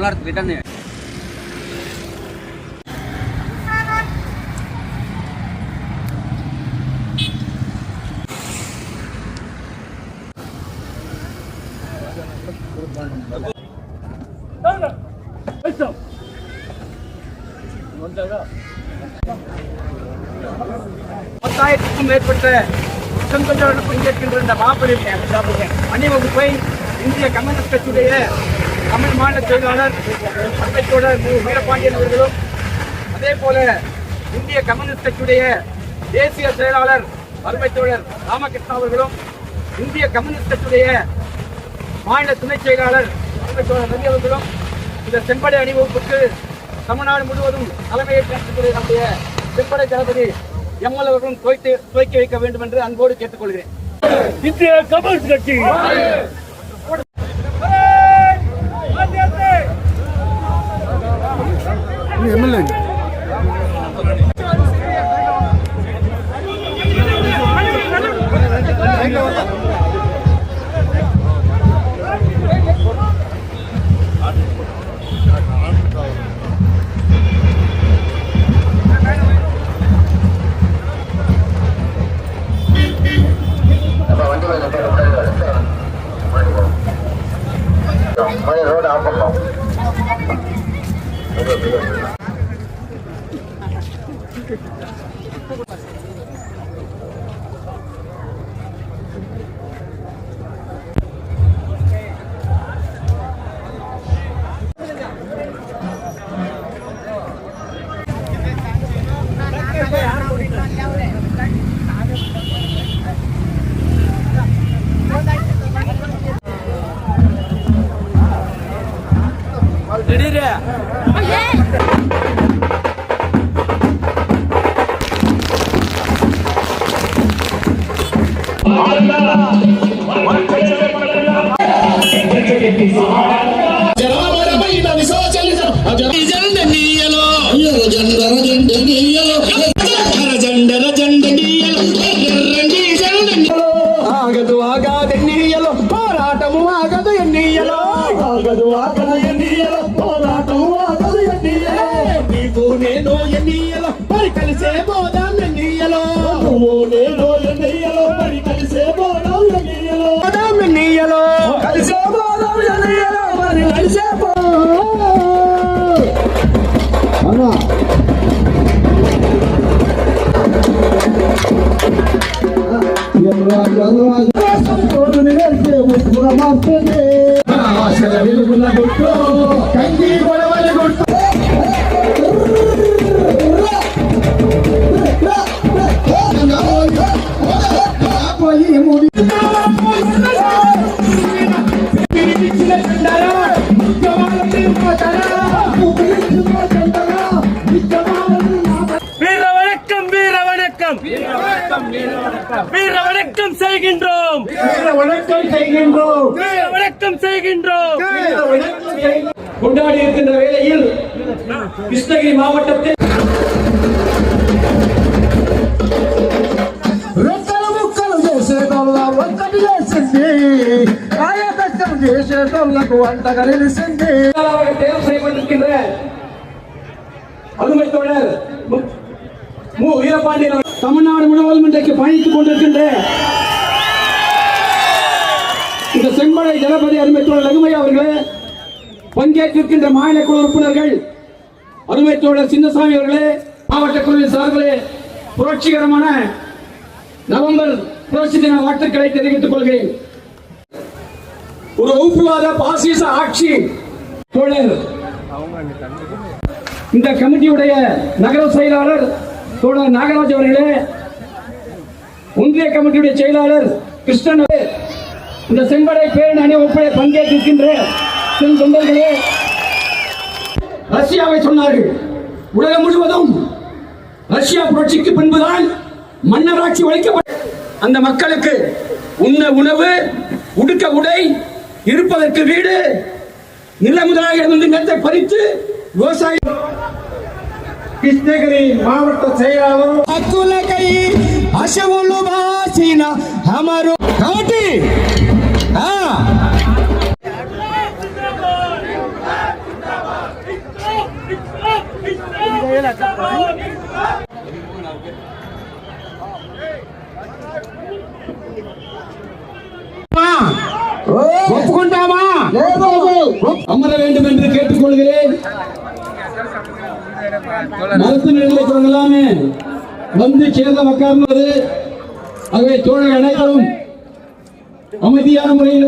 Tamil Nadu return பத்தாயிரத்துக்கும் மேற்பட்ட சொந்தங்களுடன் பங்கேற்கின்ற இந்த மாபெரும் அணிவகுப்பை இந்திய கம்யூனிஸ்ட் கட்சியுடைய தமிழ் மாநில செயலாளர் அமைச்சர் வீரபாண்டியன் அவர்களும், அதே போல இந்திய கம்யூனிஸ்ட் கட்சியுடைய தேசிய செயலாளர் அருமைத்தோழர் ராமகிருஷ்ணா அவர்களும், இந்திய கம்யூனிஸ்ட் கட்சியுடைய மாநில துணை செயலாளர் அருமைத்தோழர் ரவி அவர்களும் இந்த செம்படை அணிவகுப்புக்கு தமிழ்நாடு முழுவதும் தலைமையேற்று நம்முடைய செம்படை தளபதி எம்எல் அவர்களும் துவக்கி வைக்க வேண்டும் என்று அன்போடு கேட்டுக்கொள்கிறேன். இந்திய கம்யூனிஸ்ட் கட்சி எம்எல்ஏ ரோடு ஆஃப் பண்ணலாம். ఆగదు ఆగదు ఎన్నియలో పోరాటము ఆగదు ఎన్నియలో ఆగదు ఆగదు ఎన్నియలో పోరాటము ఆగదు ఎన్నియలో నీవు నేను ఎన్నియలో పరి కలిసే పోదాం ఎన్నియలో నువ్వు నేను ఎన్నియలో పరి కలిసే పోదాం ఎన్నియలో పోదాం ఎన్నియలో కలిసే పోదాం ఎన్నియలో పరి కలిసే అన్నా வீர வணக்கம் செய்கின்றோம், வீர வணக்கம் செய்கின்றோம். கொண்டாடி இருக்கின்ற வேளையில் கிருஷ்ணகிரி மாவட்டத்தில் தேர்வு செய்யப்பட்டிருக்கின்ற அருமை தோழர் மு வீரபாண்டியன் தமிழ்நாடு முழுவதும் இன்றைக்கு பயணித்துக் கொண்டிருக்கின்ற இந்த செம்படை தளபதி அருமை தோழர் ரகுமையா அவர்களே, பங்கேற்றிருக்கின்ற மாநில குழு உறுப்பினர்கள், அருமை தோழர் சின்னசாமி அவர்களே, மாவட்ட குழுவின் சார்பிலே புரட்சிகரமான நவம்பர் புரட்சி தின வாழ்த்துக்களை தெரிவித்துக் கொள்கிறேன். ஒரு வகுப்புவாத பாசிச ஆட்சி தோழர் இந்த கமிட்டியுடைய நகர செயலாளர் தோழர் நாகராஜ் அவர்களே, ஒன்றிய கமிட்டியுடைய செயலாளர் கிருஷ்ணன், இந்த செம்படை பேரணி அணிவகுப்பிலே பங்கேற்றிருக்கின்ற சென் தொண்டர்களே, ரஷ்யாவை சொன்னார்கள். உலகம் முழுவதும் ரஷ்யா புரட்சிக்கு பின்புதான் மன்னராட்சி ஒழிக்கப்பட்ட அந்த மக்களுக்கு உண்ண உணவு, உடுக்க உடை, இருப்பதற்கு வீடு, நில முதலாக இருந்து நிலத்தை பறித்து விவசாய கிருஷ்ணகிரி மாவட்ட செயலாளர் హక్కులకై అశవులు బాసిన అమరు కాబట్టి ஒப்புக்கொண்டாமா அமர வேண்டும் என்று கேட்டுக்கொள்கிறேன். மருத்துவ நிலையை தொடங்கலாமே வந்து சேர்ந்த உட்கார்ந்தது. ஆகவே தோழர்கள் அனைவரும் அமைதியான முறையில்